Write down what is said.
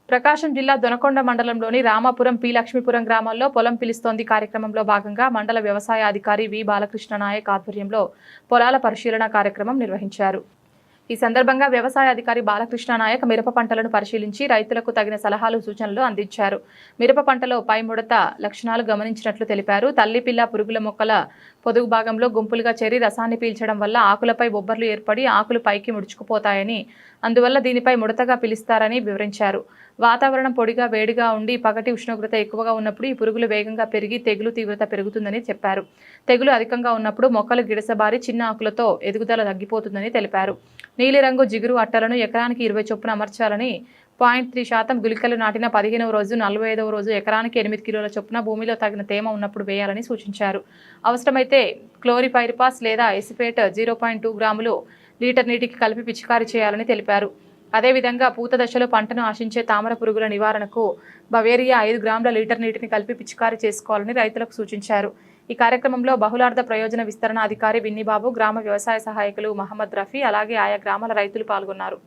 ప్రకాశం జిల్లా దొనకొండ మండలంలోని రామాపురం పి లక్ష్మీపురం గ్రామాల్లో పొలం పిలుస్తోంది కార్యక్రమంలో భాగంగా మండల వ్యవసాయ అధికారి వి బాలకృష్ణ నాయక్ ఆధ్వర్యంలో పొలాల పరిశీలన కార్యక్రమం నిర్వహించారు. ఈ సందర్భంగా వ్యవసాయ అధికారి బాలకృష్ణ నాయక్ మిరప పంటలను పరిశీలించి రైతులకు తగిన సలహాలు సూచనలు అందించారు. మిరప పంటలో పై ముడత లక్షణాలు గమనించినట్లు తెలిపారు. తల్లిపిల్ల పురుగుల మొక్కల పొదుగు భాగంలో గుంపులుగా చేరి రసాన్ని పీల్చడం వల్ల ఆకులపై బొబ్బర్లు ఏర్పడి ఆకులు పైకి ముడుచుకుపోతాయని, అందువల్ల దీనిపై ముడతగా పిలుస్తారని వివరించారు. వాతావరణం పొడిగా వేడిగా ఉండి పగటి ఉష్ణోగ్రత ఎక్కువగా ఉన్నప్పుడు ఈ పురుగులు వేగంగా పెరిగి తెగులు తీవ్రత పెరుగుతుందని చెప్పారు. తెగులు అధికంగా ఉన్నప్పుడు మొక్కలు గిడసబారి చిన్న ఆకులతో ఎదుగుదల తగ్గిపోతుందని తెలిపారు. నీలిరంగు జిగురు అట్టలను ఎకరానికి 20 చొప్పున అమర్చాలని, 0.3% గుళికలు నాటిన 15వ రోజు 45వ రోజు ఎకరానికి 8 కిలోల చొప్పున భూమిలో తగిన తేమ ఉన్నప్పుడు వేయాలని సూచించారు. అవసరమైతే క్లోరిపైరిపాస్ లేదా ఎసిపేట్ 0.2 గ్రాములు లీటర్ నీటికి కలిపి పిచికారీ చేయాలని తెలిపారు. అదేవిధంగా పూత దశలో పంటను ఆశించే తామర పురుగుల నివారణకు బవేరియా 5 గ్రాముల లీటర్ నీటిని కలిపి పిచికారీ చేసుకోవాలని రైతులకు సూచించారు. ఈ కార్యక్రమంలో బహుళార్థ ప్రయోజన విస్తరణ అధికారి విన్నిబాబు, గ్రామ వ్యవసాయ సహాయకులు మహమ్మద్ రఫీ, అలాగే ఆయా గ్రామాల రైతులు పాల్గొన్నారు.